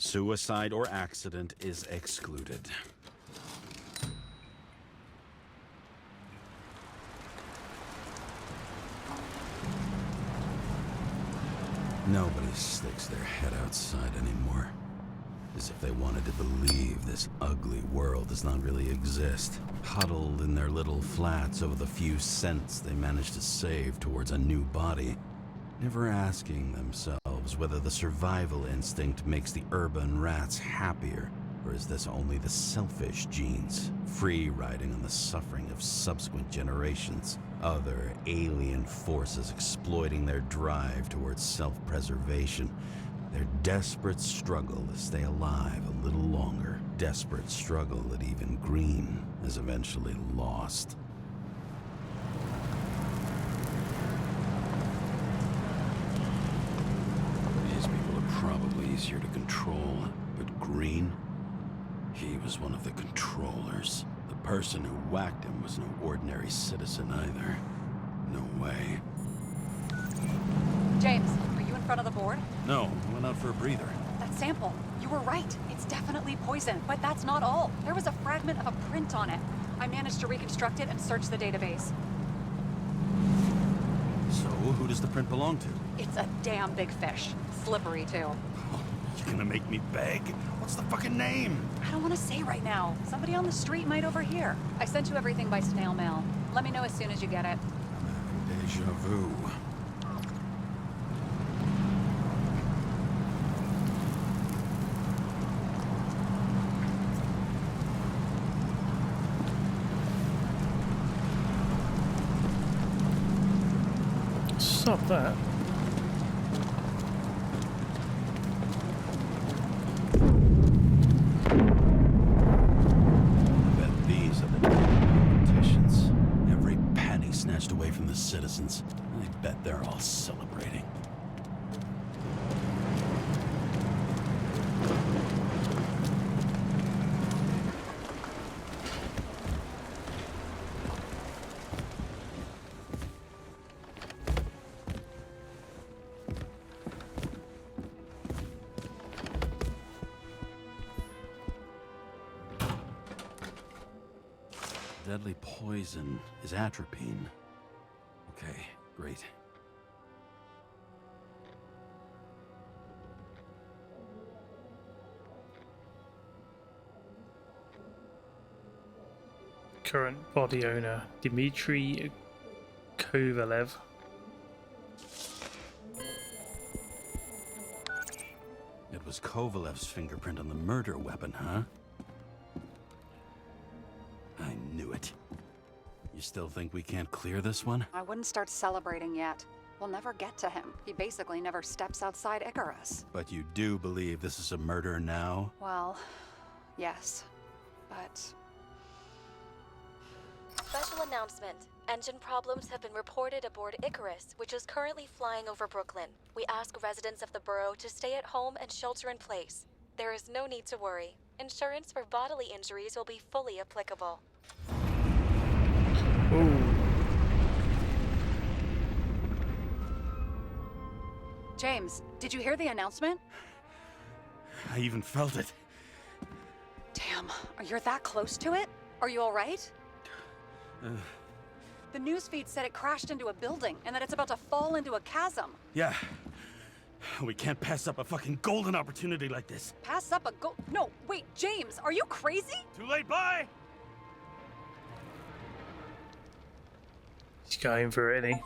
Suicide or accident is excluded. Nobody sticks their head outside anymore. As if they wanted to believe this ugly world does not really exist. Huddled in their little flats over the few cents they managed to save towards a new body. Never asking themselves whether the survival instinct makes the urban rats happier, or is this only the selfish genes, free riding on the suffering of subsequent generations, other alien forces exploiting their drive towards self-preservation, their desperate struggle to stay alive a little longer, desperate struggle that even Green has eventually lost. These people are probably easier to control, but Green, he was one of the controllers. The person who whacked him was no ordinary citizen either. No way. James, are you in front of the board? No, I went out for a breather. That sample. You were right. It's definitely poison, but that's not all. There was a fragment of a print on it. I managed to reconstruct it and search the database. So, who does the print belong to? It's a damn big fish. Slippery, too. Oh, you're gonna make me beg? What's the fucking name? I don't want to say right now. Somebody on the street might overhear. I sent you everything by snail mail. Let me know as soon as you get it. I'm having deja vu. Stop that. I bet these are the politicians. Every penny snatched away from the citizens. I bet they're all celebrating. Deadly poison is atropine. Okay, great. Current body owner, Dmitry Kovalev. It was Kovalev's fingerprint on the murder weapon, huh? I knew it. You still think we can't clear this one? I wouldn't start celebrating yet. We'll never get to him. He basically never steps outside Icarus. But you do believe this is a murder now? Well, yes. But... Special announcement. Engine problems have been reported aboard Icarus, which is currently flying over Brooklyn. We ask residents of the borough to stay at home and shelter in place. There is no need to worry. Insurance for bodily injuries will be fully applicable. Ooh. James, did you hear the announcement? I even felt it. Damn, you're that close to it? Are you all right? The newsfeed said it crashed into a building and that it's about to fall into a chasm. Yeah. We can't pass up a fucking golden opportunity like this. Pass up a No, wait, James, are you crazy? Too late, bye! He's going for it, isn't he?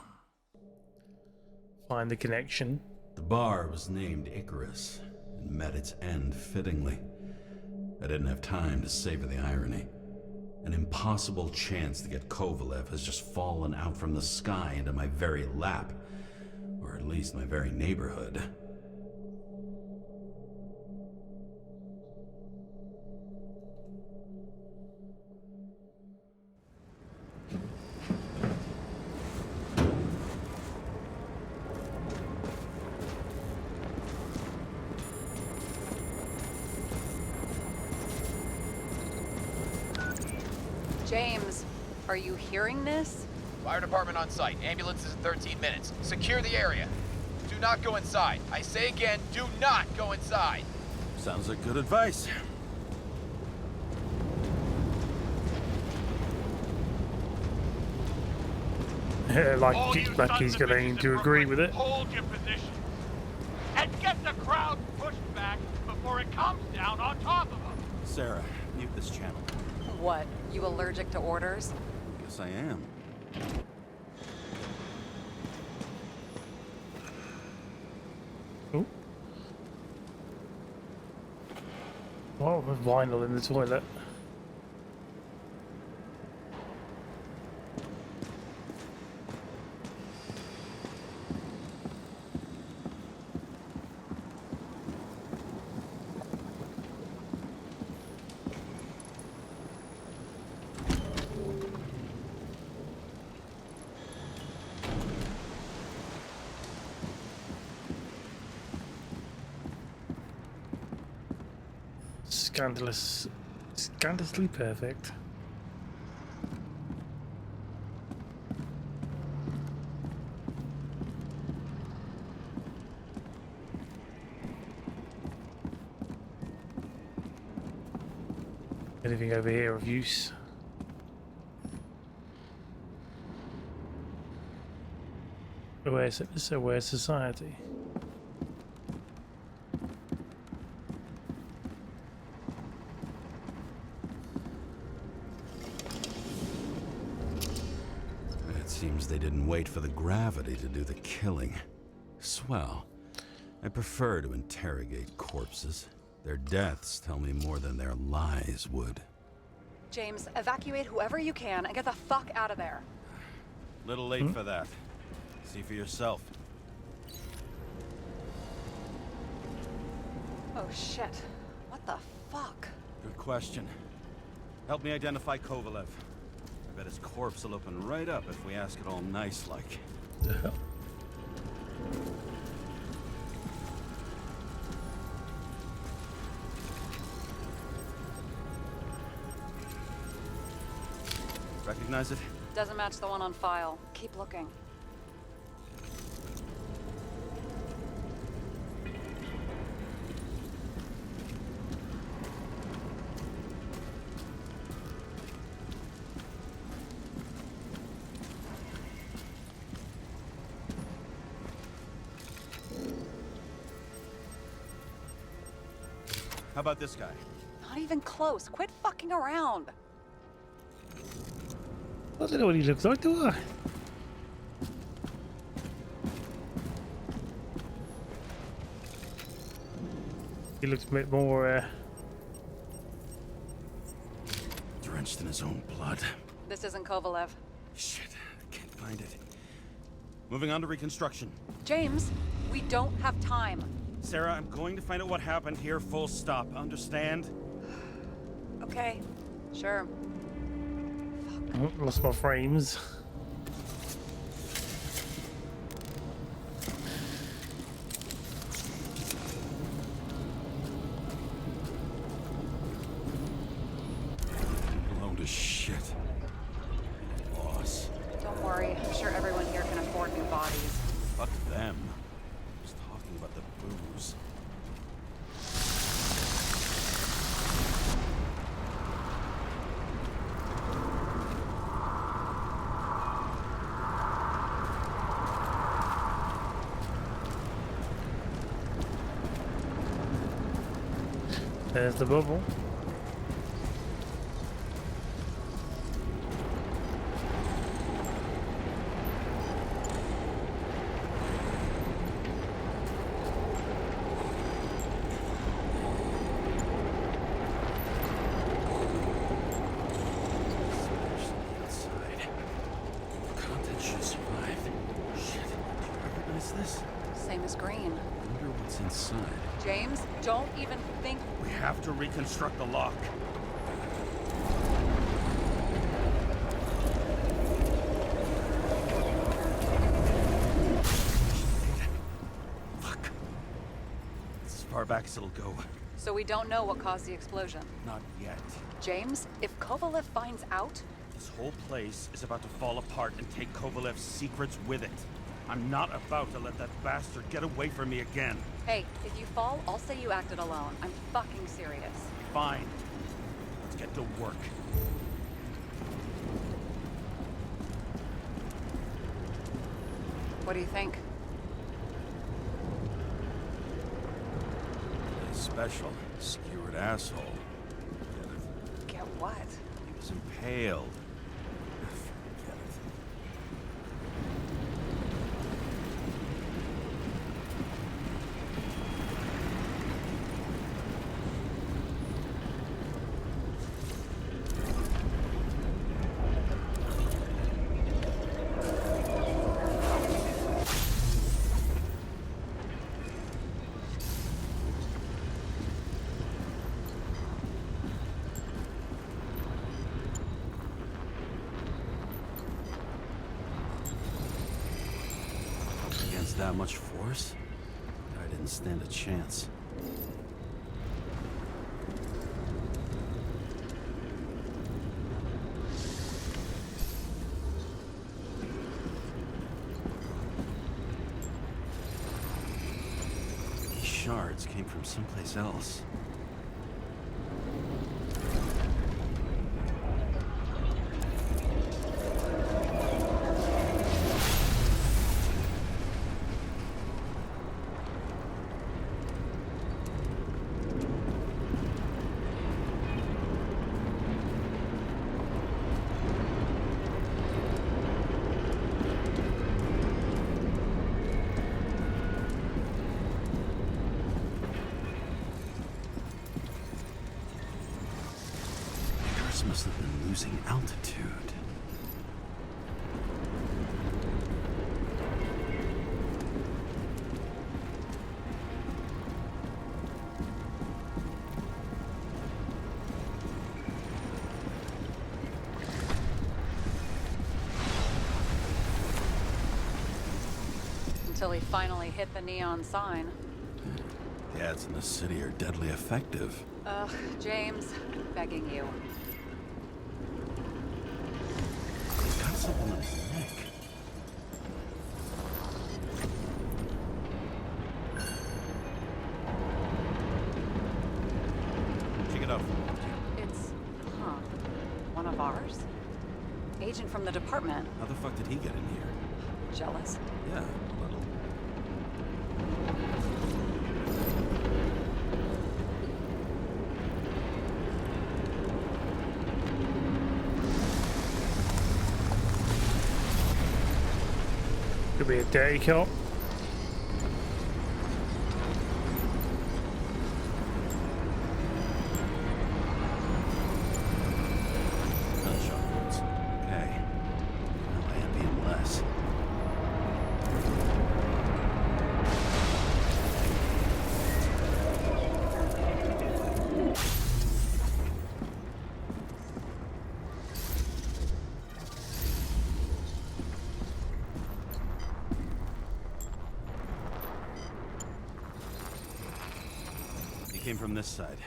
Find the connection. The bar was named Icarus and met its end fittingly. I didn't have time to savor the irony. An impossible chance to get Kovalev has just fallen out from the sky into my very lap. Or at least my very neighborhood. James, are you hearing this? Fire department on site. Ambulances in 13 minutes. Secure the area. Do not go inside. I say again, do not go inside. Sounds like good advice. like he's going to agree with it. Hold your position and get the crowd pushed back before it comes down on top of them. Sarah, mute this channel. What? You allergic to orders? Guess I am. Ooh. Oh, with vinyl in the toilet. Scandalously perfect. Anything over here of use? Where's society? Seems they didn't wait for the gravity to do the killing. Swell. I prefer to interrogate corpses. Their deaths tell me more than their lies would. James, evacuate whoever you can and get the fuck out of there. Little late for that. See for yourself. Oh shit. What the fuck? Good question. Help me identify Kovalev. I bet his corpse will open right up if we ask it all nice-like. The hell? Recognize it? Doesn't match the one on file. Keep looking. How about this guy? Not even close. Quit fucking around. I don't know what he looks like, do I? He looks a bit more, Drenched in his own blood. This isn't Kovalev. Shit, I can't find it. Moving on to reconstruction. James, we don't have time. Sarah, I'm going to find out what happened here, full stop. Understand? Okay, sure. oh, lost my frames. Blown to shit. Loss. Don't worry. I'm sure everyone here can afford new bodies. Fuck them. Just talking about the booze. There's the bubble. Inside. Content should survive. Shit. Do you recognize this? Same as green. Wonder what's inside. James, don't even think. We have to reconstruct the lock. Fuck. It's as far back as it'll go. So we don't know what caused the explosion. Not yet. James, if Kovalev finds out, This whole place is about to fall apart and take Kovalev's secrets with it. I'm not about to let that bastard get away from me again. Hey, if you fall, I'll say you acted alone. I'm fucking serious. Fine. Let's get to work. What do you think? A special, skewered asshole. Get it? Get what? He was impaled. Forget it. Against that much force? I didn't stand a chance. These shards came from someplace else. Must have been losing altitude. Until he finally hit the neon sign. The ads in the city are deadly effective. Ugh, James, begging you. He's got something on his neck. Check it out. It's, one of ours? Agent from the department. How the fuck did he get in here? Jealous. Yeah, a little. Could be a dirty cop. Gunshot wounds. Okay. Now ambient less. He came from this side,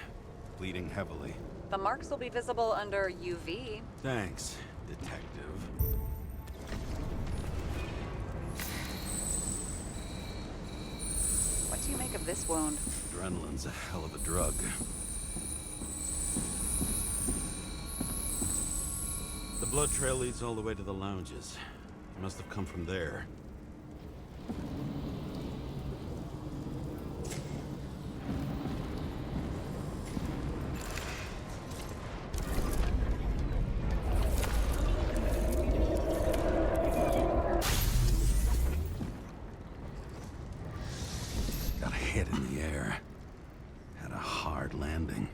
bleeding heavily. The marks will be visible under UV. Thanks, detective. What do you make of this wound? Adrenaline's a hell of a drug. The blood trail leads all the way to the lounges. He must have come from there. Got a hit in the air. Had a hard landing.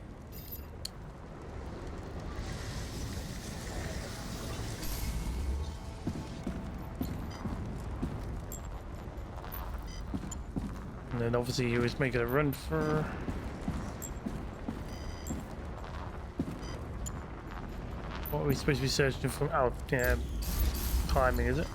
And then obviously he was making a run for... What are we supposed to be searching for? Oh, yeah. Timing, is it?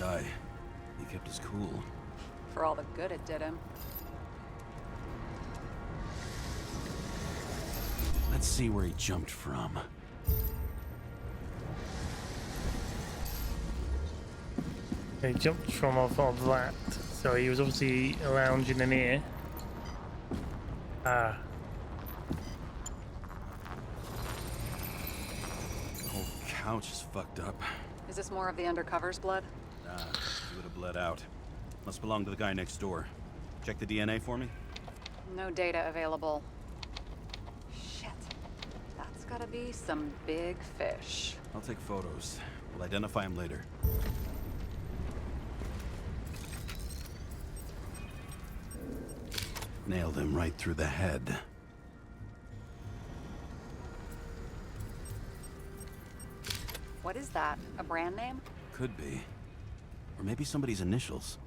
guy. He kept his cool. For all the good it did him. Let's see where he jumped from. He jumped from off of that, so he was obviously lounging in here. Ah. The whole couch is fucked up. Is this more of the undercover's blood? Nah, he would have bled out. Must belong to the guy next door. Check the DNA for me. No data available. Shit. That's gotta be some big fish. I'll take photos. We'll identify him later. Nailed him right through the head. What is that? A brand name? Could be. Or maybe somebody's initials.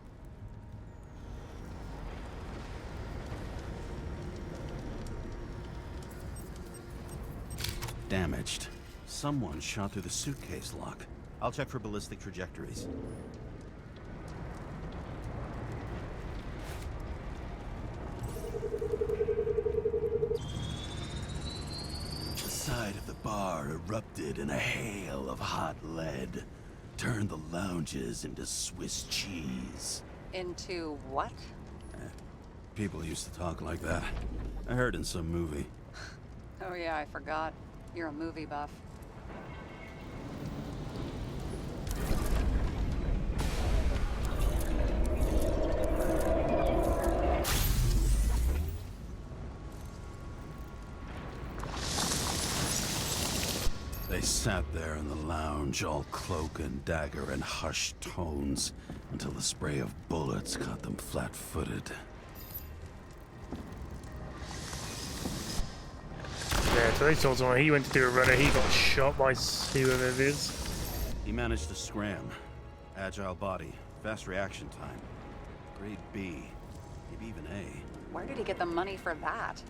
Damaged. Someone shot through the suitcase lock. I'll check for ballistic trajectories. The side of the bar erupted in a hail of hot lead. Turned the lounges into Swiss cheese. Into what? People used to talk like that. I heard in some movie. Oh yeah, I forgot. You're a movie buff. They sat there in the lounge, all cloak and dagger and hushed tones, until the spray of bullets caught them flat-footed. Yeah, so they told someone he went to do a runner, he got shot by whoever it is. He managed to scram. Agile body, fast reaction time. Grade B, maybe even A. Where did he get the money for that?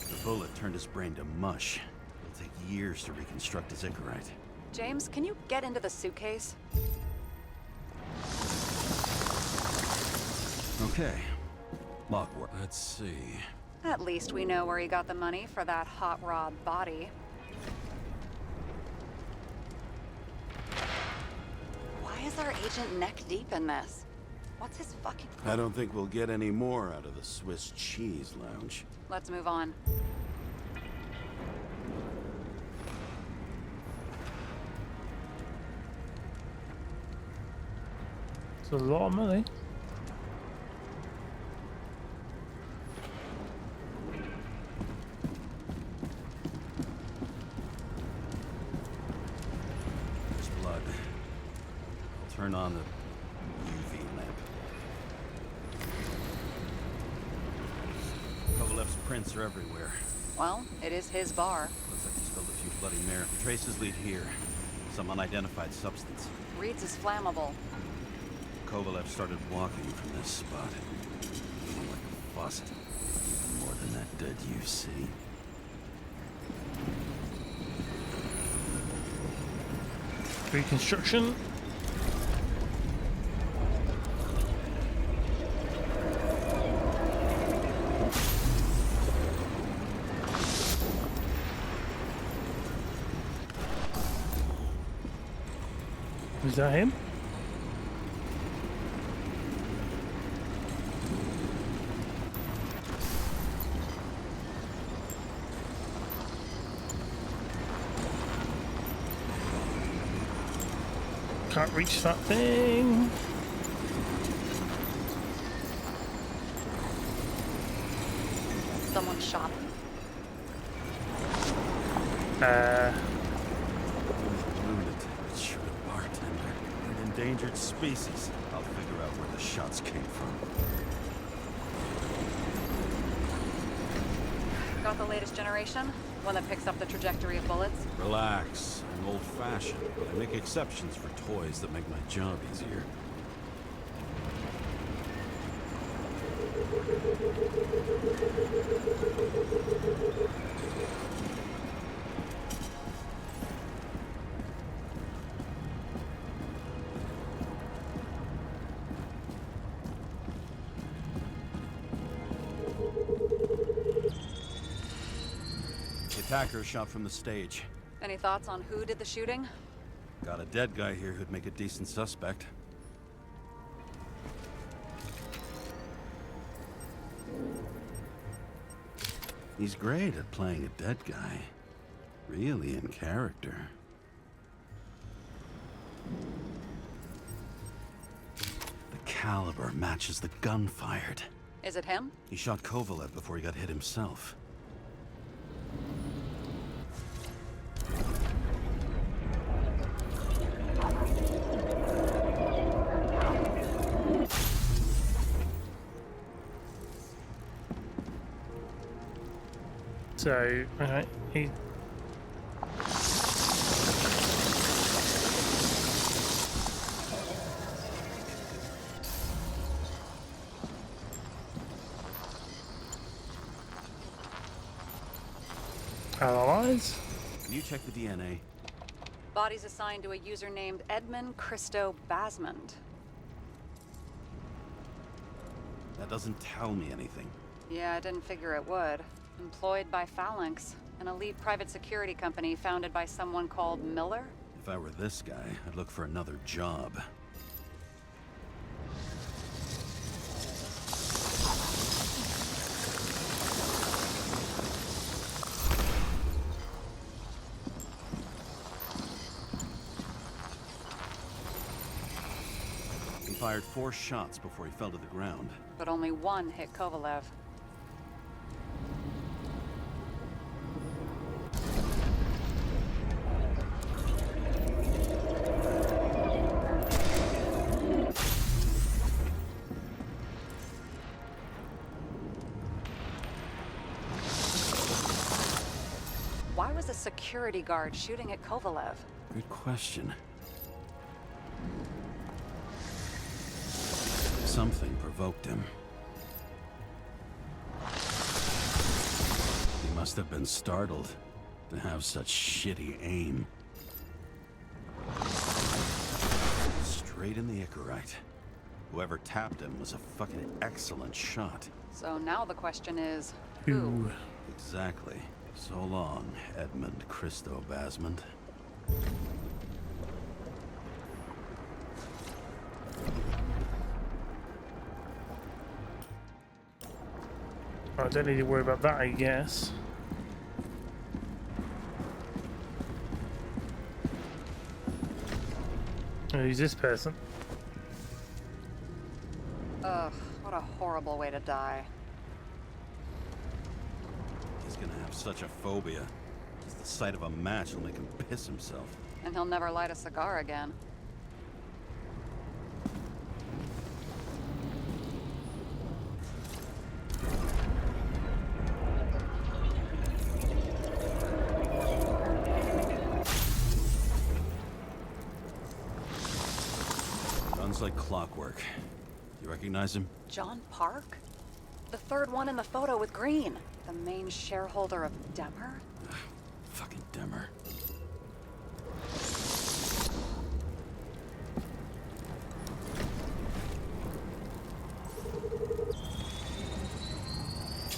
The bullet turned his brain to mush. It'll take years to reconstruct his Icarite. James, can you get into the suitcase? Okay. Lockwork. Let's see. At least we know where he got the money for that hot rod body. Why is our agent neck deep in this? What's his fucking... I don't think we'll get any more out of the Swiss cheese lounge. Let's move on. It's a lot of money. There's blood. I'll turn on the UV lamp. Kovalev's prints are everywhere. Well, it is his bar. Looks like he spilled a few bloody mare. Traces lead here. Some unidentified substance. Reed's is flammable. Kovalev started walking from this spot. Feeling like a faucet. More than that dead you see. Reconstruction. Is that him? Can't reach that thing. Someone shot him. Lunatic, bartender, an endangered species. I'll figure out where the shots came from. Got the latest generation? One that picks up the trajectory of bullets? Relax. I'm old-fashioned, but I make exceptions for toys that make my job easier. Attacker shot from the stage. Any thoughts on who did the shooting? Got a dead guy here who'd make a decent suspect. He's great at playing a dead guy. Really in character. The caliber matches the gun fired. Is it him? He shot Kovalev before he got hit himself. So, okay, he... Allies? Can you check the DNA? Body's assigned to a user named Edmund Christo Basmond. That doesn't tell me anything. Yeah, I didn't figure it would. Employed by Phalanx, an elite private security company founded by someone called Miller. If I were this guy, I'd look for another job. He fired 4 shots before he fell to the ground. But only one hit Kovalev. Why was a security guard shooting at Kovalev? Good question. Something provoked him. He must have been startled to have such shitty aim. Straight in the Icarite. Whoever tapped him was a fucking excellent shot. So now the question is, Who? who? Exactly. So long, Edmund Christo Basmond. I don't need to worry about that, I guess. Who's this person? Ugh, what a horrible way to die. He's gonna have such a phobia. Just the sight of a match will make him piss himself. And he'll never light a cigar again. Guns like clockwork. You recognize him? John Park? The third one in the photo with Green. The main shareholder of Demmer? Fucking Demmer.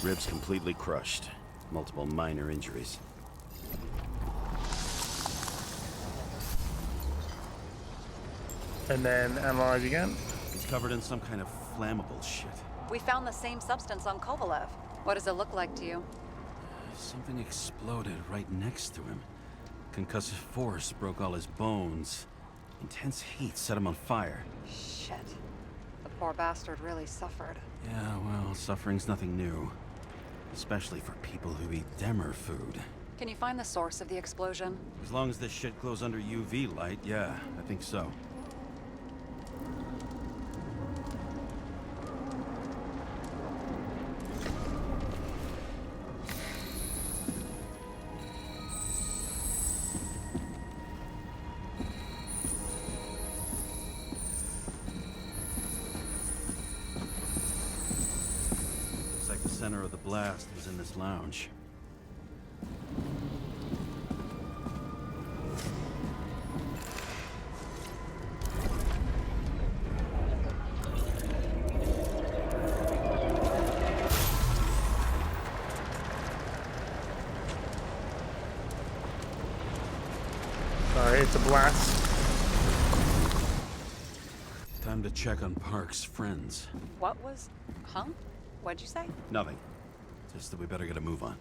Ribs completely crushed. Multiple minor injuries. And then analyze again. He's covered in some kind of flammable shit. We found the same substance on Kovalev. What does it look like to you? Something exploded right next to him. Concussive force broke all his bones. Intense heat set him on fire. Shit. The poor bastard really suffered. Yeah, well, suffering's nothing new. Especially for people who eat Demmer food. Can you find the source of the explosion? As long as this shit glows under UV light, yeah, I think so. The center of the blast was in this lounge. There's the blast. Time to check on Park's friends. What was... Huh? What'd you say? Nothing. Just that we better get a move on.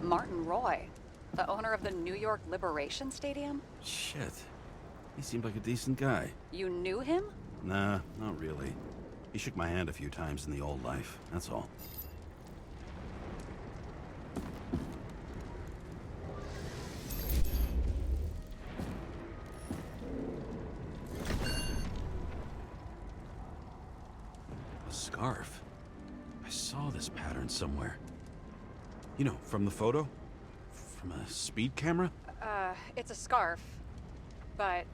Martin Roy, the owner of the New York Liberation Stadium? Shit. He seemed like a decent guy. You knew him? Nah, not really. He shook my hand a few times in the old life, that's all. A scarf. I saw this pattern somewhere. You know, from the photo? From a speed camera? It's a scarf. But,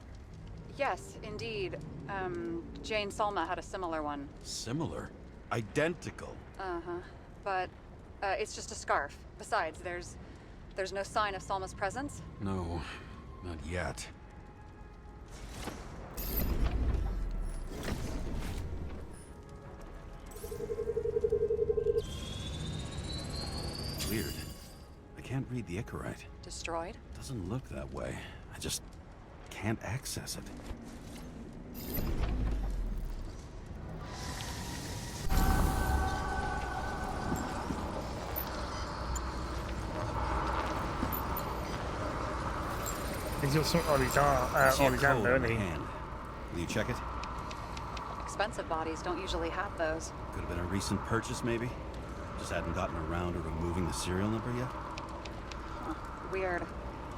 yes, indeed. Jane Salma had a similar one. Similar? Identical? Uh-huh. But, it's just a scarf. Besides, there's no sign of Salma's presence. No, not yet. Weird. I can't read the Icarite. Destroyed? Doesn't look that way. I just can't access it. He's got something on his arm, I see a on his hand, code don't on the he? hand. Will you check it? Expensive bodies don't usually have those. Could have been a recent purchase, maybe? Just hadn't gotten around to removing the serial number yet? Huh. Weird.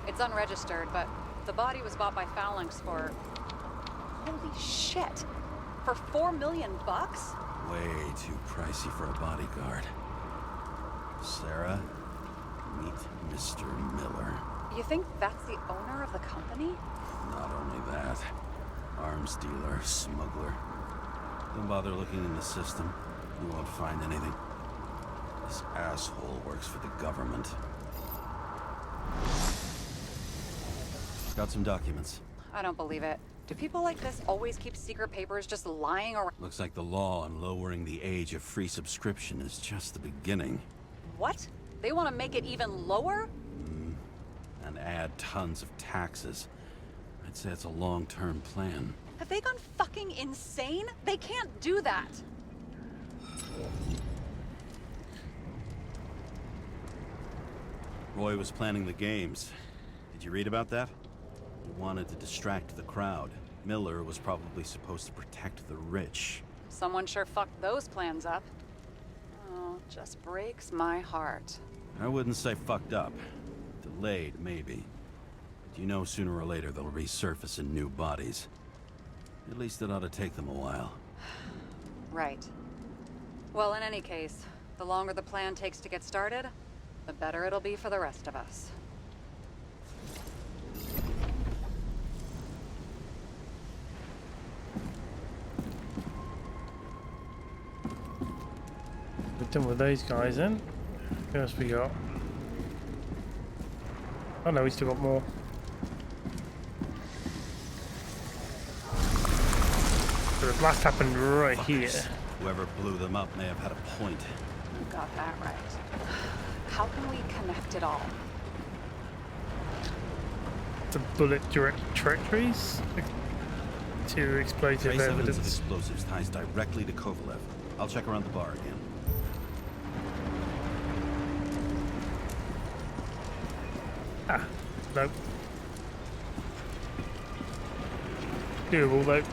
It's unregistered, but the body was bought by Phalanx for... Holy shit! For $4 million bucks? Way too pricey for a bodyguard. Sarah, meet Mr. Miller. You think that's the owner of the company? Not only that, arms dealer, smuggler. Don't bother looking in the system. You won't find anything. This asshole works for the government. Got some documents. I don't believe it. Do people like this always keep secret papers just lying around? Looks like the law on lowering the age of free subscription is just the beginning. What? They want to make it even lower? And add tons of taxes. I'd say it's a long-term plan. Have they gone fucking insane? They can't do that. Roy was planning the games. Did you read about that? He wanted to distract the crowd. Miller was probably supposed to protect the rich. Someone sure fucked those plans up. Oh, just breaks my heart. I wouldn't say fucked up. Delayed, maybe. But you know sooner or later they'll resurface in new bodies. At least it ought to take them a while. Right. Well, in any case, the longer the plan takes to get started, the better it'll be for the rest of us. We're done with those guys then. Who else we got? Oh no, we still got more. So the blast happened right here. Whoever blew them up may have had a point. You got that right. How can we connect it all? The bullet trajectories to explosive Trace evidence of evidence. explosives ties directly to Kovalev. I'll check around the bar again. Ah, nope. Doable though.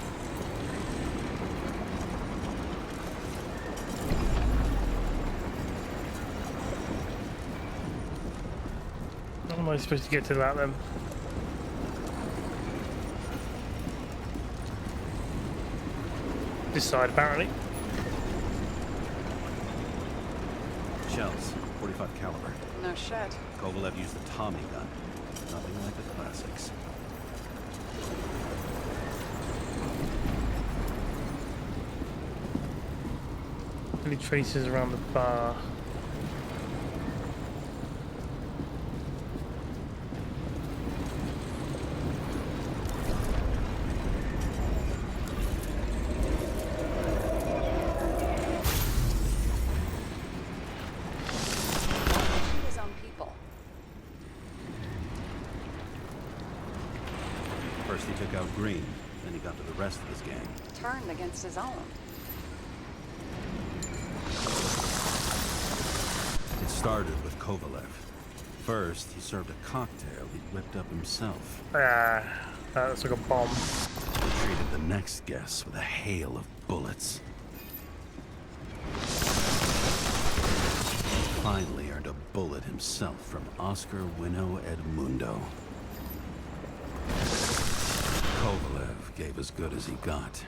How am I supposed to get to that then? This side apparently. Shells, 45 caliber. No shit. Kovalev used the Tommy gun. Nothing like the classics. Any traces around the bar? First he took out Green, then he got to the rest of his gang. Turned against his own. It started with Kovalev. First, he served a cocktail he'd whipped up himself. That looks like a bomb. He treated the next guest with a hail of bullets. Finally earned a bullet himself from Oscar Wino Edmundo. Kovalev gave as good as he got.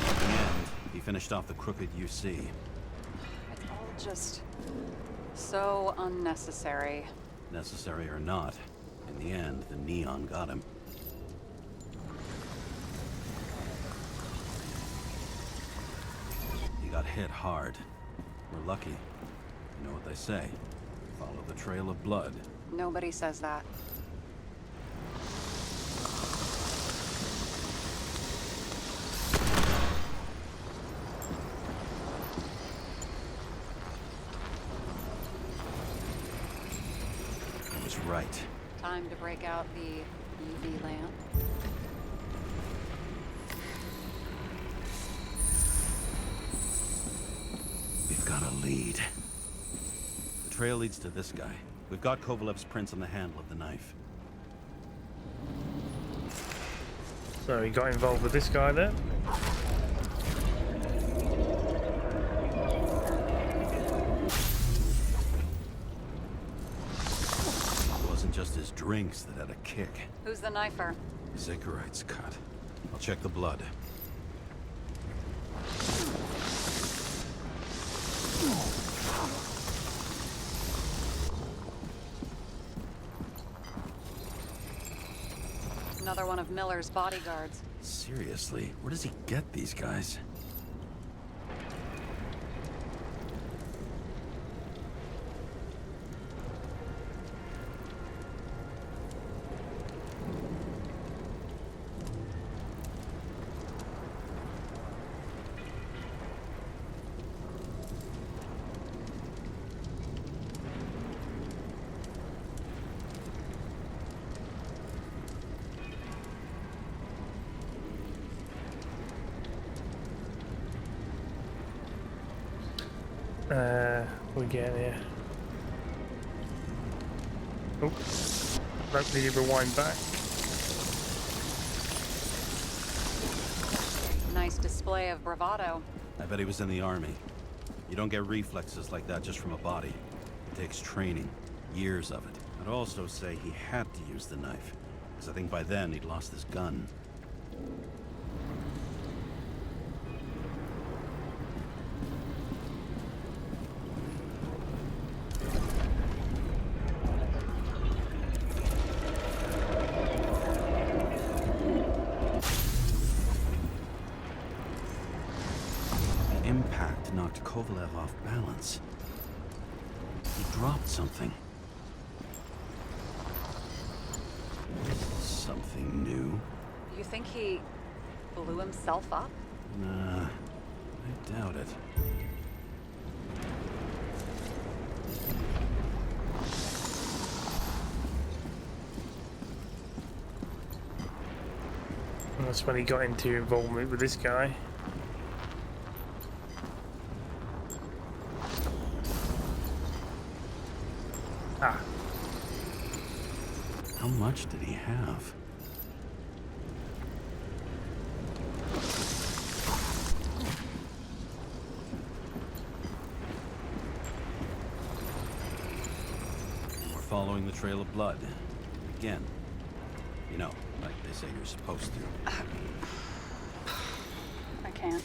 In the end, he finished off the crooked UC. It's all just so unnecessary. Necessary or not, in the end, the neon got him. He got hit hard. We're lucky. You know what they say. Follow the trail of blood. Nobody says that. I was right. Time to break out the UV lamp. We've got a lead. The trail leads to this guy. We've got Kovalev's prints on the handle of the knife. So he got involved with this guy there. It wasn't just his drinks that had a kick. Who's the knifer? Zacharites cut. I'll check the blood. Another one of Miller's bodyguards. Seriously, where does he get these guys? We get here. Oh, don't need to rewind back. Nice display of bravado. I bet he was in the army. You don't get reflexes like that just from a body. It takes training, years of it. I'd also say he had to use the knife, because I think by then he'd lost his gun. Impact knocked Kovalev off balance. He dropped something. Something new? You think he blew himself up? Nah, I doubt it. And that's when he got into involvement with this guy. Ah. How much did he have? We're following the trail of blood. Again. You know, like they say you're supposed to. I can't.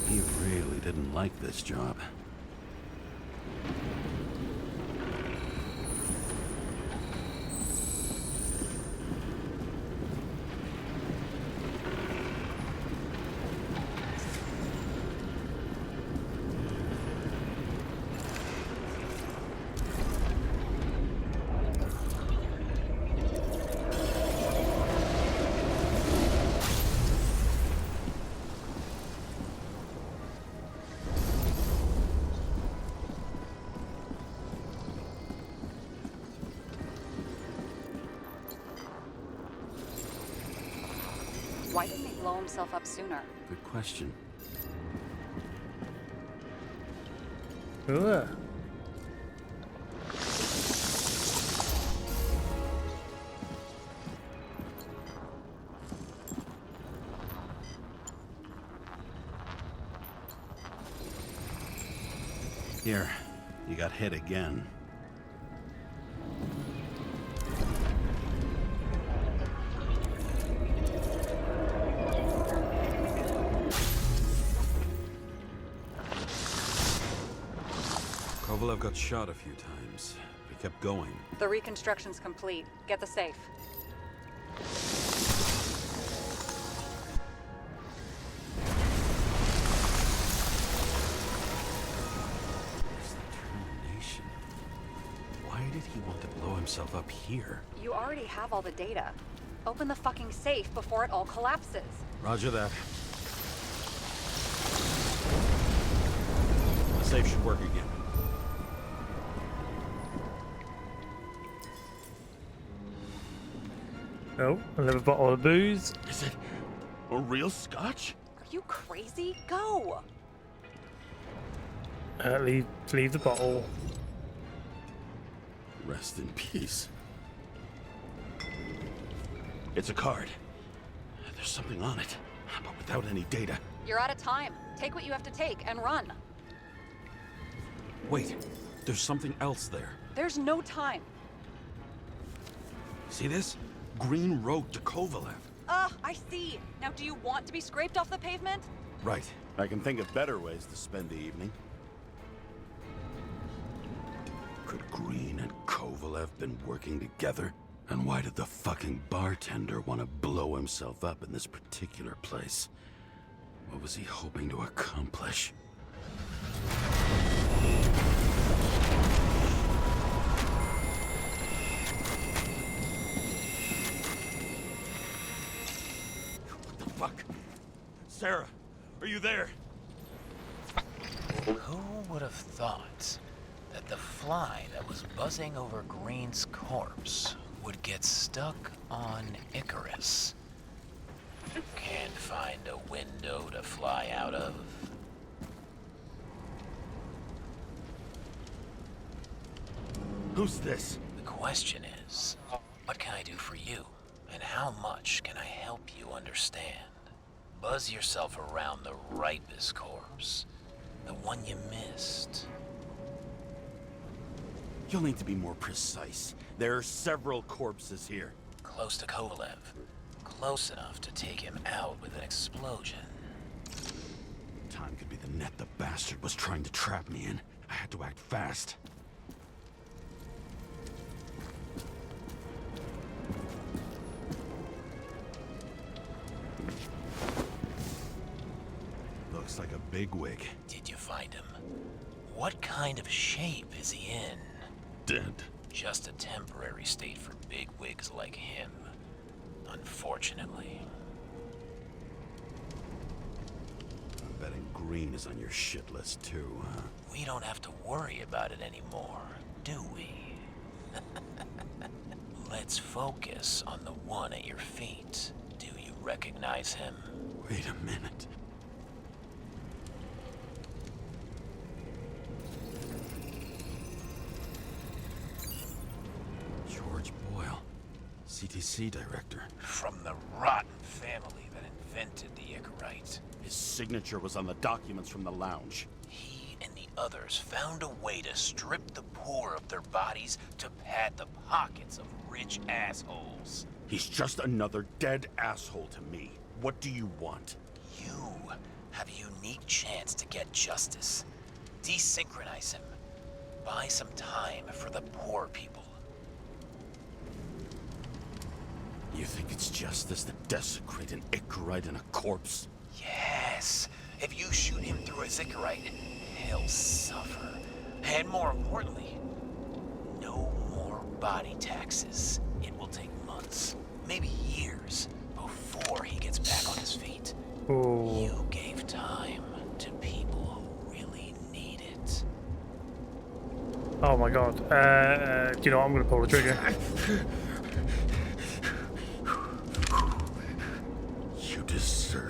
He really didn't like this job. blow himself up sooner? Good question. Ugh. Here, you got hit again. Kovalev got shot a few times, but he kept going. The reconstruction's complete. Get the safe. Where's the determination? Why did he want to blow himself up here? You already have all the data. Open the fucking safe before it all collapses. Roger that. The safe should work again. Oh, another bottle of booze. Is it a real scotch? Are you crazy? Go! Leave the bottle. Rest in peace. It's a card. There's something on it, but without any data. You're out of time. Take what you have to take and run. Wait, there's something else there. There's no time. See this? Green road to Kovalev. I see. Now do you want to be scraped off the pavement? Right. I can think of better ways to spend the evening. Could Green and Kovalev been working together? And why did the fucking bartender want to blow himself up in this particular place? What was he hoping to accomplish? What the fuck? Sarah, are you there? Who would have thought that the fly that was buzzing over Green's corpse would get stuck on Icarus? Can't find a window to fly out of. Who's this? The question is, what can I do for you? And how much can I help you understand? Buzz yourself around the Ripus corpse, the one you missed. You'll need to be more precise. There are several corpses here. Close to Kovalev. Close enough to take him out with an explosion. Time could be the net the bastard was trying to trap me in. I had to act fast. Looks like a bigwig. Did you find him? What kind of shape is he in? Dead. Just a temporary state for bigwigs like him. Unfortunately. I'm betting Green is on your shit list too, huh? We don't have to worry about it anymore, do we? Let's focus on the one at your feet. Do you recognize him? Wait a minute. George Boyle, CTC director. From the rotten family that invented the Icarite. His signature was on the documents from the lounge. He and the others found a way to strip the poor of their bodies to pad the pockets of rich assholes. He's just another dead asshole to me. What do you want? You have a unique chance to get justice. Desynchronize him. Buy some time for the poor people. You think it's justice to desecrate an Icarite and a corpse? Yes. If you shoot him through a Icarite, he'll suffer. And more importantly, no more body taxes. It will take months, maybe years, before he gets back on his feet. Oh. You gave time to people who really need it. Oh my god. Do you know what? I'm gonna pull the trigger. You deserve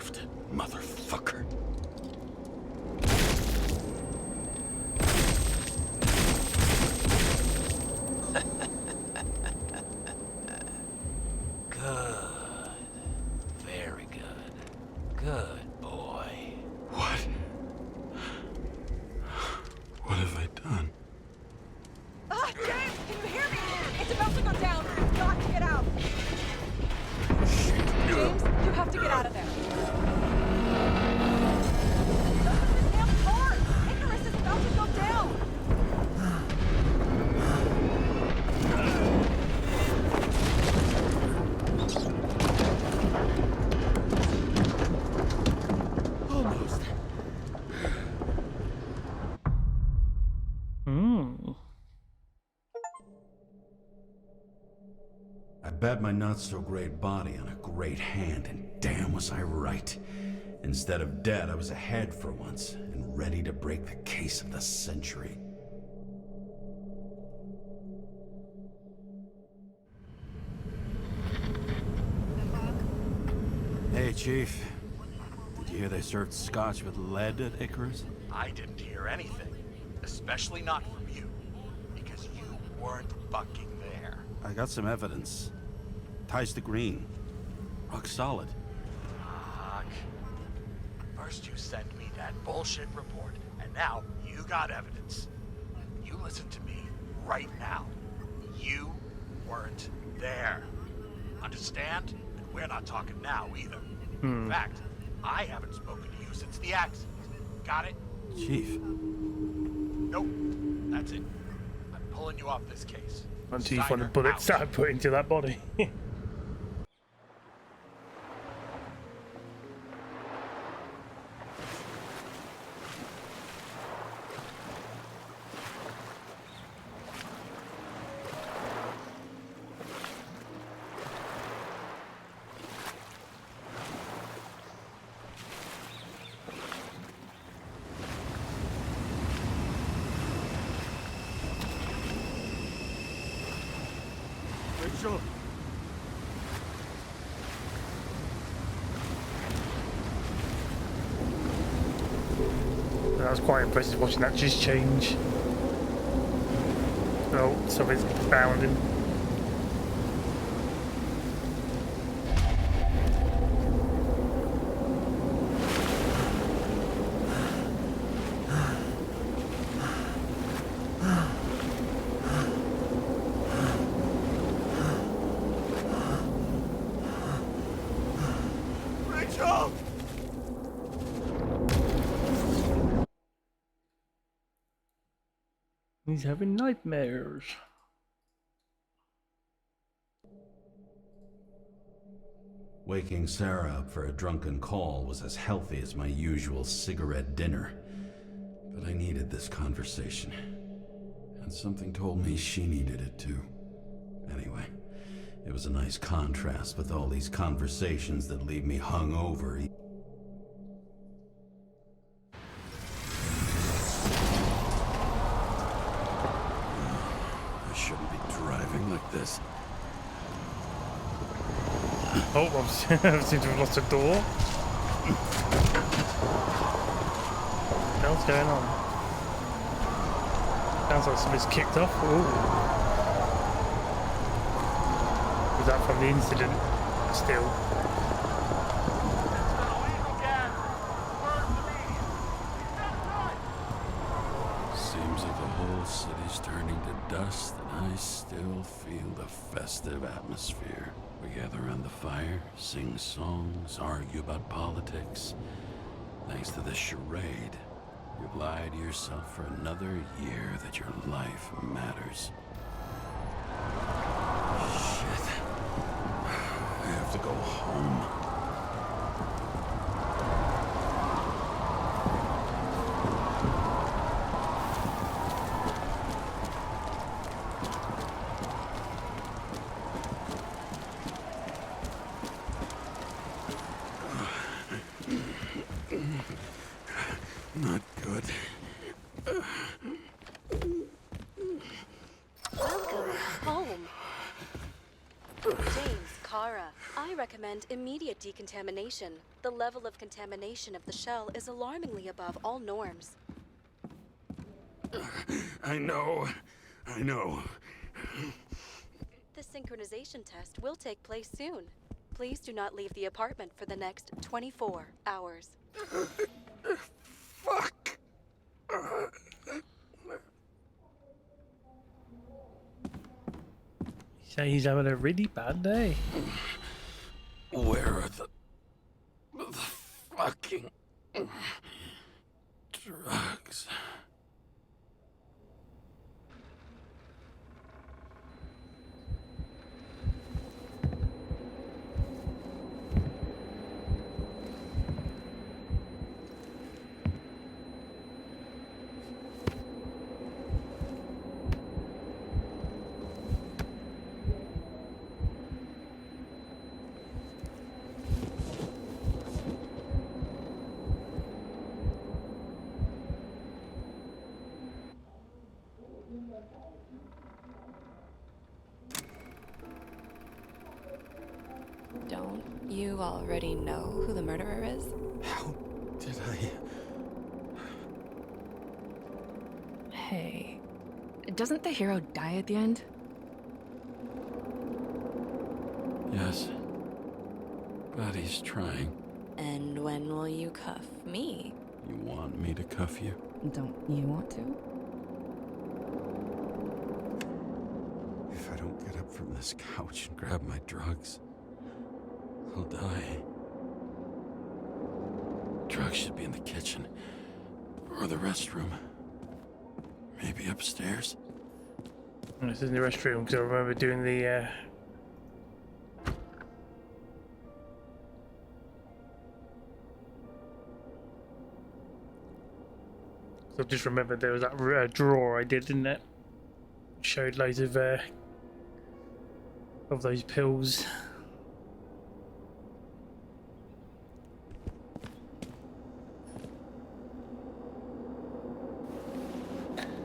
bet my not-so-great body on a great hand, and damn was I right. Instead of dead, I was ahead for once, and ready to break the case of the century. Hey, Chief. Did you hear they served scotch with lead at Icarus? I didn't hear anything. Especially not from you. Because you weren't fucking there. I got some evidence. Ties to Green. Rock solid. Fuck. First you send me that bullshit report, and now you got evidence. You listen to me right now. You weren't there. Understand? And we're not talking now either. In fact, I haven't spoken to you since the accident. Got it? Chief. Nope. That's it. I'm pulling you off this case. Until you find the Steiner bullets out. that I put into that body. Rachel. That was quite impressive watching that just change. Oh, something's bounding. Rachel! He's having nightmares. Waking Sarah up for a drunken call was as healthy as my usual cigarette dinner. But I needed this conversation. And something told me she needed it too. Anyway, it was a nice contrast with all these conversations that leave me hungover. I shouldn't be driving like this. Oh, I seem to have lost a door. What the hell's going on? Sounds like somebody's kicked off. Ooh. Was that from the incident? Still. Seems like the whole city's turning to dust, and I still feel the festive atmosphere. We gather around the fire, sing songs, argue about politics. Thanks to this charade, you've lied to yourself for another year that your life matters. Shit. I have to go home. Not good. Welcome home. James, Kara, I recommend immediate decontamination. The level of contamination of the shell is alarmingly above all norms. I know. The synchronization test will take place soon. Please do not leave the apartment for the next 24 hours. Fuck. Say he's having a really bad day. Where are the fucking drugs? You already know who the murderer is? How did I... Hey, doesn't the hero die at the end? Yes. But he's trying. And when will you cuff me? You want me to cuff you? Don't you want to? If I don't get up from this couch and grab my drugs, I'll die. Drugs should be in the kitchen. Or the restroom. Maybe upstairs. This is in the restroom because I remember doing the so I just remembered there was that drawer I did, didn't it? Showed loads of those pills.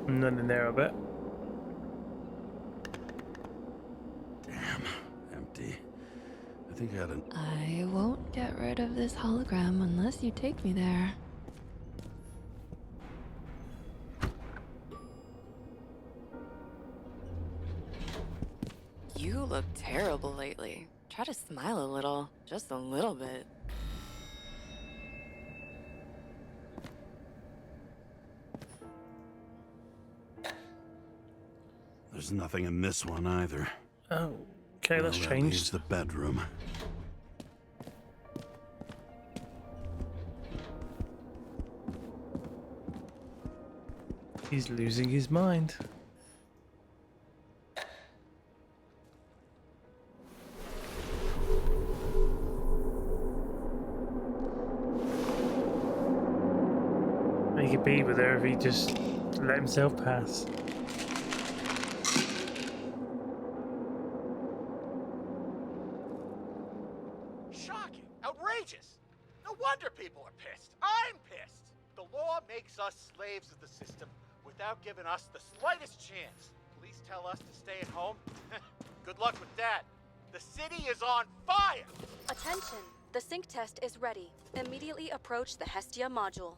None in there, I bet. Damn, empty. I think I had an... I won't get rid of this hologram unless you take me there. You look terrible lately. Try to smile a little, just a little bit. There's nothing in this one either. Oh, okay, that's Well, that changed. leaves the bedroom. He's losing his mind. He could be with her if he just let himself pass. Shocking. Outrageous. No wonder people are pissed. I'm pissed. The law makes us slaves of the system without giving us the slightest chance. Police tell us to stay at home. Good luck with that. The city is on fire! Attention! The sync test is ready. Immediately approach the Hestia module.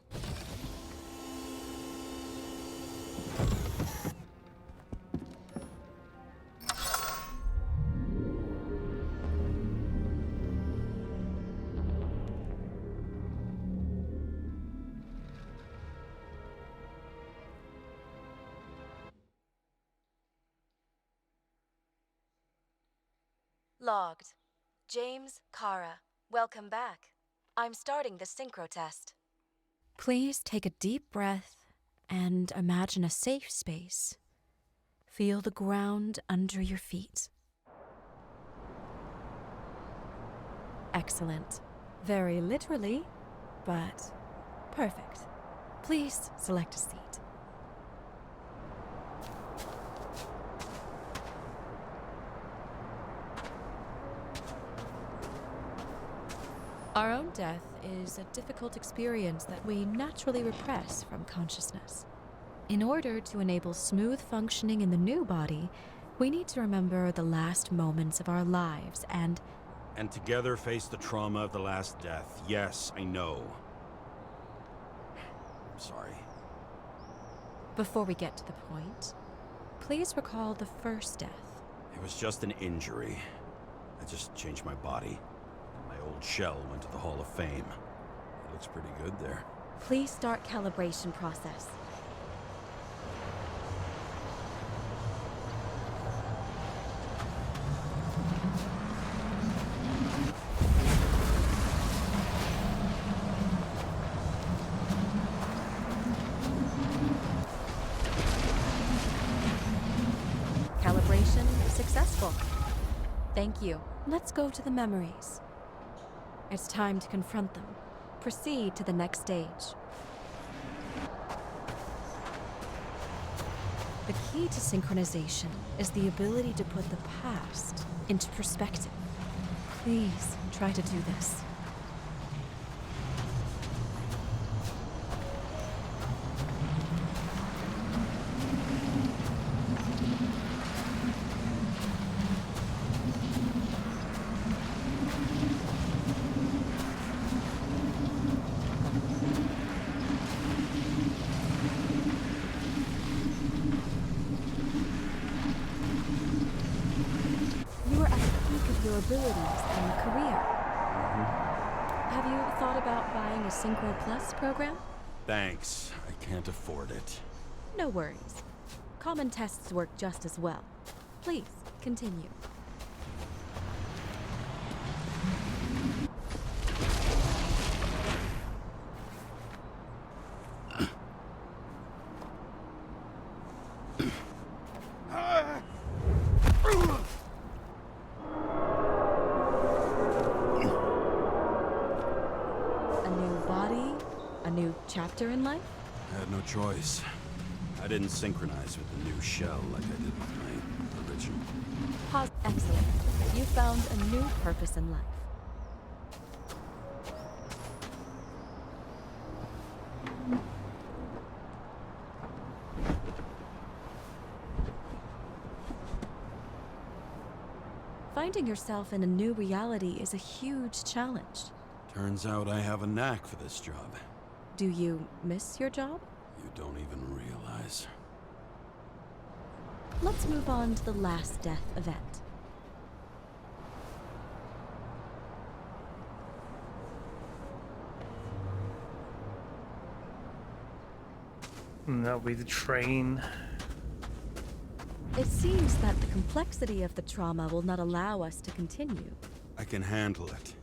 Logged. James, Kara, welcome back. I'm starting the synchro test. Please take a deep breath and imagine a safe space. Feel the ground under your feet. Excellent. Very literally, but perfect. Please select a seat. Our own death is a difficult experience that we naturally repress from consciousness. In order to enable smooth functioning in the new body, we need to remember the last moments of our lives and together face the trauma of the last death. Yes, I know. I'm sorry. before we get to the point, please recall the first death. It was just an injury. I just changed my body. My old shell went to the Hall of Fame. It looks pretty good there. Please start calibration process. Calibration successful. Thank you. Let's go to the memories. It's time to confront them. Proceed to the next stage. The key to synchronization is the ability to put the past into perspective. Please try to do this. your abilities and career. Have you thought about buying a Synchro Plus program? Thanks. I can't afford it. No worries. Common tests work just as well. Please, continue. A new body, a new chapter in life? I had no choice. I didn't synchronize with the new shell like I did with my original. Excellent. You found a new purpose in life. Finding yourself in a new reality is a huge challenge. Turns out I have a knack for this job. Do you miss your job? You don't even realize. Let's move on to the last death event. And that'll be the train. It seems that the complexity of the trauma will not allow us to continue. I can handle it.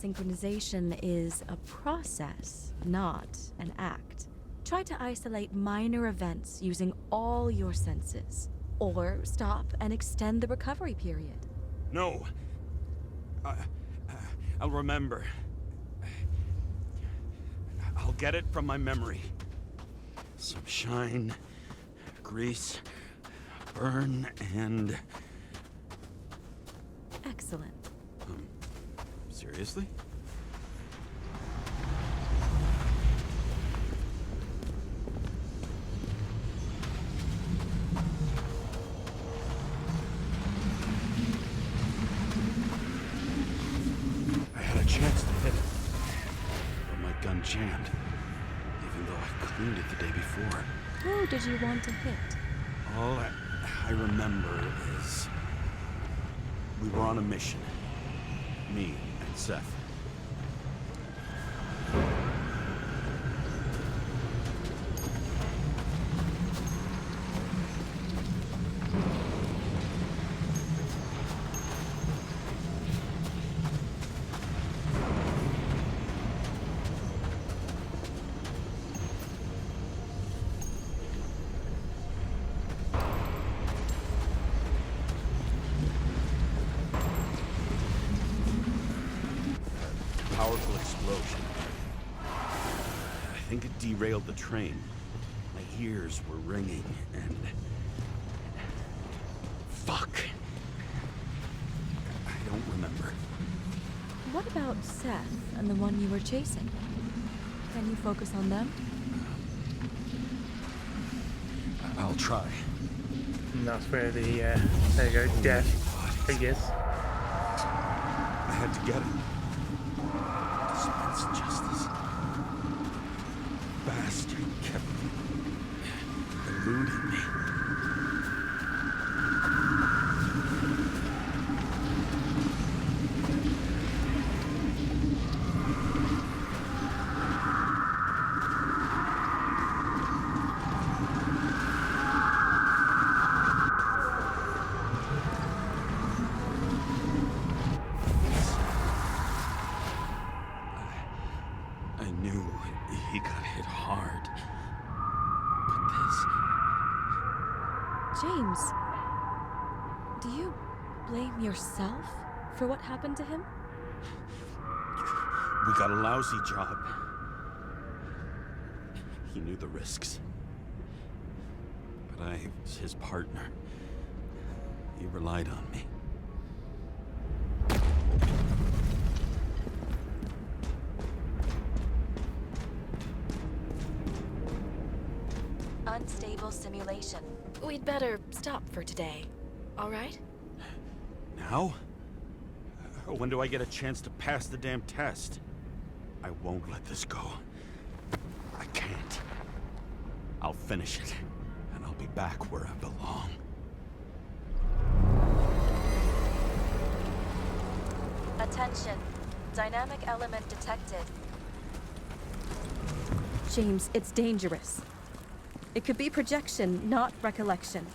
Synchronization is a process, not an act. Try to isolate minor events using all your senses. Or stop and extend the recovery period. No. I'll remember. I'll get it from my memory. Some shine, grease, burn, and... Excellent. Seriously? I had a chance to hit it, but my gun jammed, even though I cleaned it the day before. Who did you want to hit? All I remember is we were on a mission. Me and Seth. Powerful explosion. I think it derailed the train. My ears were ringing and... Fuck! I don't remember. What about Seth and the one you were chasing? Can you focus on them? I'll try. And that's where the, there you go, death, I guess. I had to get it. Dispense justice. Bastard kept eluding me. I knew he got hit hard. But James, do you blame yourself for what happened to him? we got a lousy job. He knew the risks. But I was his partner. He relied on me. Unstable simulation. We'd better stop for today, all right? Now? When do I get a chance to pass the damn test? I won't let this go. I can't. I'll finish it, and I'll be back where I belong. Attention. Dynamic element detected. James, it's dangerous. It could be projection, not recollection.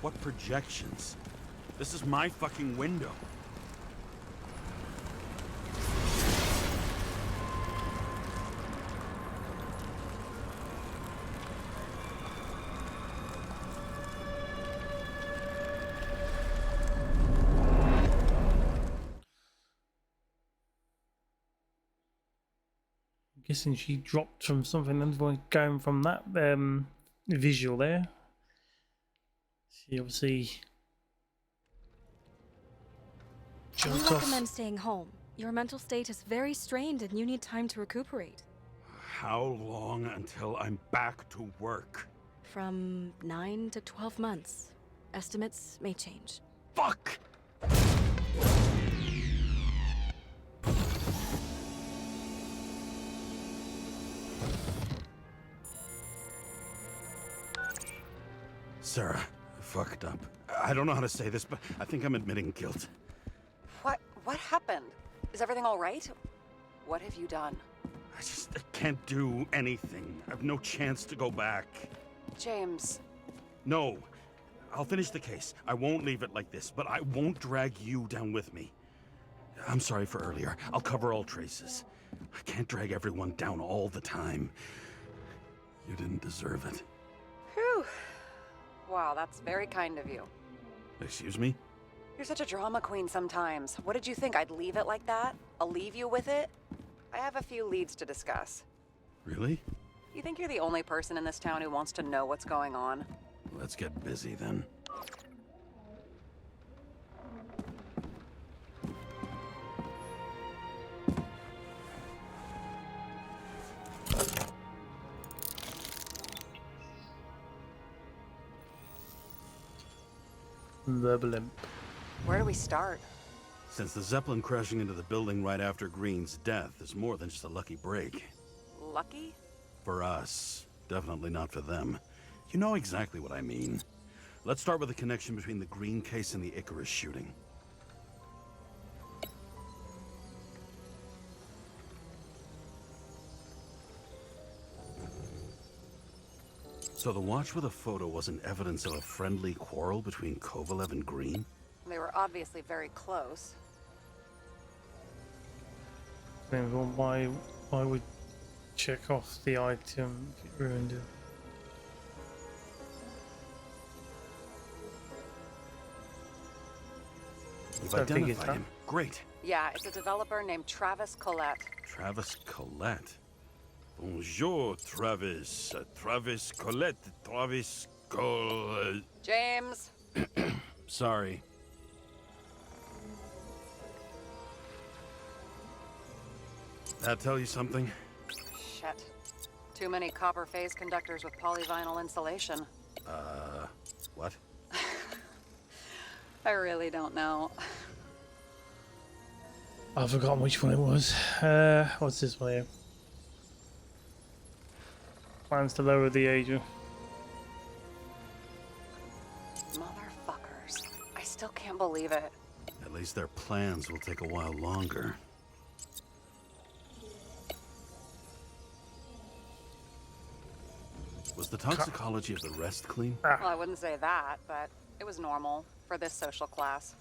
What projections? This is my fucking window. Guessing she dropped from something and going from that visual there. She obviously I jumped off. recommend staying home. Your mental state is very strained and you need time to recuperate. How long until I'm back to work? From 9 to 12 months. Estimates may change. Fuck! Sarah, I fucked up. I don't know how to say this, but I think I'm admitting guilt. What happened? Is everything all right? What have you done? I can't do anything. I have no chance to go back. James. No. I'll finish the case. I won't leave it like this, but I won't drag you down with me. I'm sorry for earlier. I'll cover all traces. I can't drag everyone down all the time. You didn't deserve it. Whew. Wow, that's very kind of you. Excuse me? You're such a drama queen sometimes. What did you think, I'd leave it like that? I'll leave you with it? I have a few leads to discuss. Really? You think you're the only person in this town who wants to know what's going on? Let's get busy then. The blimp. Where do we start? Since the Zeppelin crashing into the building right after Green's death is more than just a lucky break. Lucky? For us. Definitely not for them. You know exactly what I mean. Let's start with the connection between the Green case and the Icarus shooting. So the watch with a photo wasn't evidence of a friendly quarrel between Kovalev and Green? They were obviously very close. Then why would check off the item if it ruined it? You've So I think it's identified him. Great. Yeah, it's a developer named Travis Collette. Travis Collette. Bonjour, Travis. Travis Collette. Travis Collette. James! Sorry. That tell you something? Shit. Too many copper phase conductors with polyvinyl insulation. What? I really don't know. I've forgotten which one it was. What's this one here? Plans to lower the age of... Motherfuckers. I still can't believe it. At least their plans will take a while longer. Was the toxicology of the rest clean? Well, I wouldn't say that, but it was normal for this social class.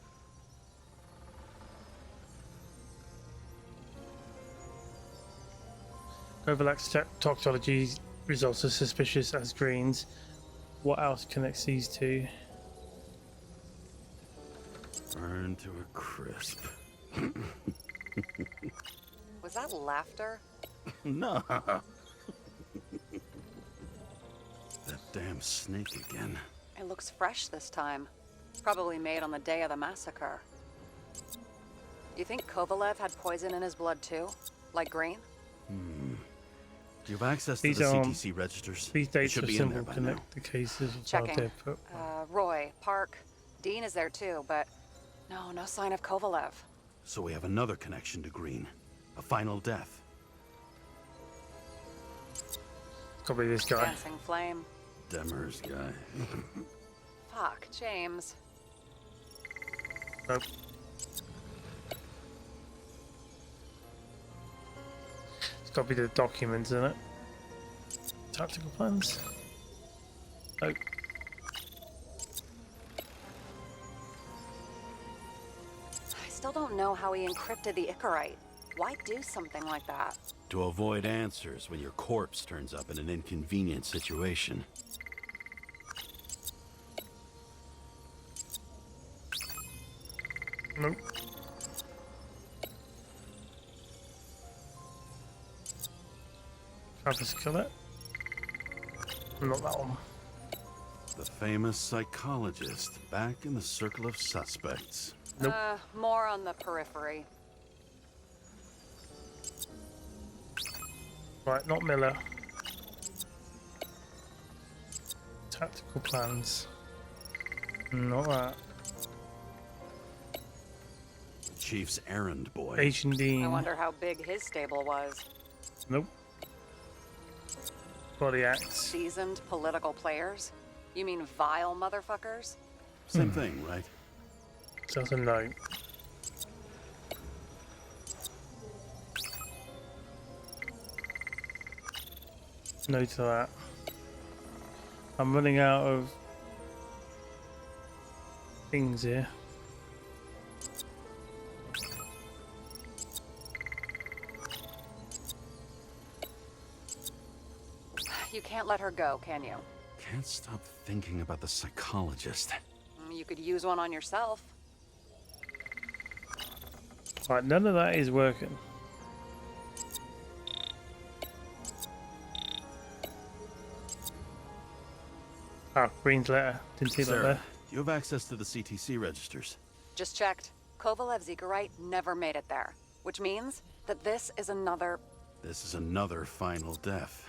Overlaps toxicology results are suspicious as Green's. What else connects these two? Burned to a crisp. Was that laughter? No. That damn snake again. It looks fresh this time. Probably made on the day of the massacre. You think Kovalev had poison in his blood too? Like Green? Do you have access to These the are, CTC registers? These It dates should of be in there symbol by now. connect the cases. Checking. Roy, Park, Dean is there too, but no sign of Kovalev. So we have another connection to Green. A final death. Could be this guy. Dancing flame. Demers guy. Fuck, James. Nope. Got to be the documents, isn't it? Tactical plans. Oh. I still don't know how he encrypted the Icarite. Why do something like that? To avoid answers when your corpse turns up in an inconvenient situation. Nope. Travis kill it. Not that one. The famous psychologist back in the circle of suspects. Nope. More on the periphery. Right, not Miller. Tactical plans. Not that. Chief's errand boy. Agent Dean. I wonder how big his stable was. Nope. Body axe. Seasoned political players? You mean vile motherfuckers? Same thing, right? That's a no. No to that. I'm running out of things here. You can't let her go, can you? Can't stop thinking about the psychologist. You could use one on yourself. Right, none of that is working. Ah, Green's letter. Didn't see that Sarah, there. you have access to the CTC registers. Just checked. Kovalev's Icarite never made it there. Which means that this is another... This is another final death.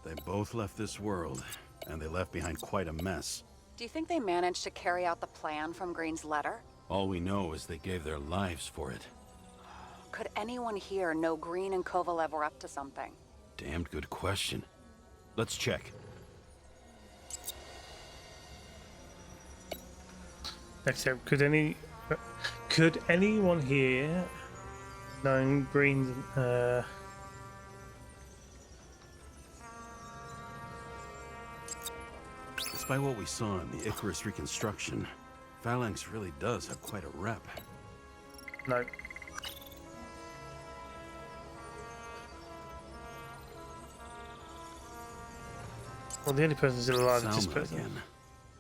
They both left this world, and they left behind quite a mess. Do you think they managed to carry out the plan from Green's letter? All we know is they gave their lives for it. Could anyone here know Green and Kovalev were up to something? Damned good question. Let's check. Next step, could anyone here knowing Green's Despite what we saw in the Icarus reconstruction, Phalanx really does have quite a rep. no. Well, the only person still alive is this Salma person. again.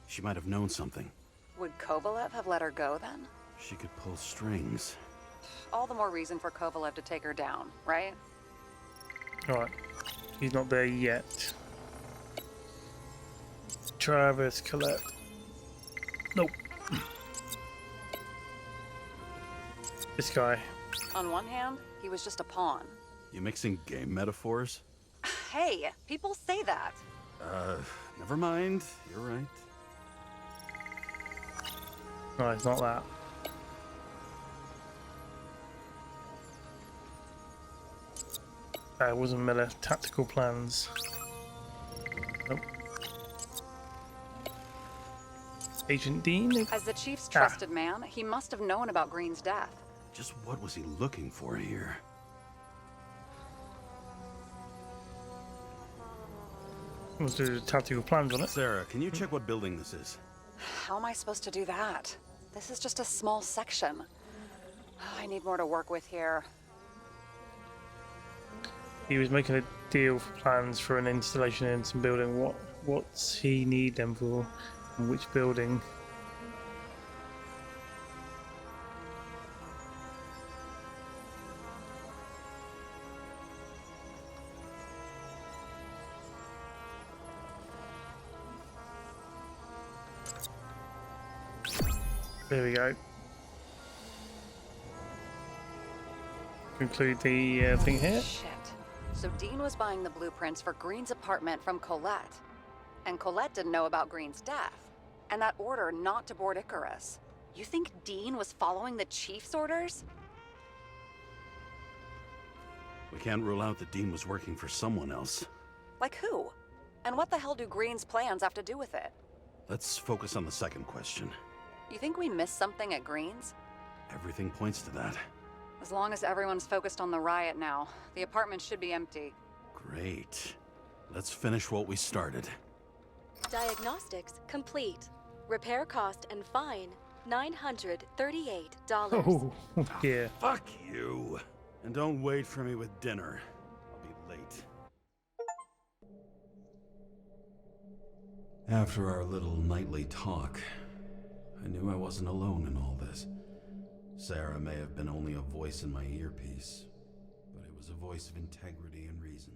She might have known something. Would Kovalev have let her go then? She could pull strings. All the more reason for Kovalev to take her down, right? Alright. He's not there yet. Travis Collette. Nope. This guy. On one hand, he was just a pawn. You mixing game metaphors? Hey, people say that. Never mind. You're right. No, it's not that. It wasn't Miller. Tactical plans. Nope. Agent Dean? As the chief's trusted man, he must have known about Green's death. Just what was he looking for here? Let's do the tactical plans on it. Sarah, can you check what building this is? How am I supposed to do that? This is just a small section. I need more to work with here. He was making a deal for plans for an installation in some building. What's he need them for? And which building? There we go. Conclude the thing here. Shit. So Dean was buying the blueprints for Green's apartment from Colette. And Colette didn't know about Green's death. And that order not to board Icarus. You think Dean was following the chief's orders? We can't rule out that Dean was working for someone else. Like who? And what the hell do Green's plans have to do with it? Let's focus on the second question. You think we missed something at Green's? Everything points to that. As long as everyone's focused on the riot now, the apartment should be empty. Great. Let's finish what we started. Diagnostics complete. Repair cost and fine $938. Oh, yeah. Fuck you. And don't wait for me with dinner. I'll be late. After our little nightly talk, I knew I wasn't alone in all this. Sarah may have been only a voice in my earpiece, but it was a voice of integrity and reason.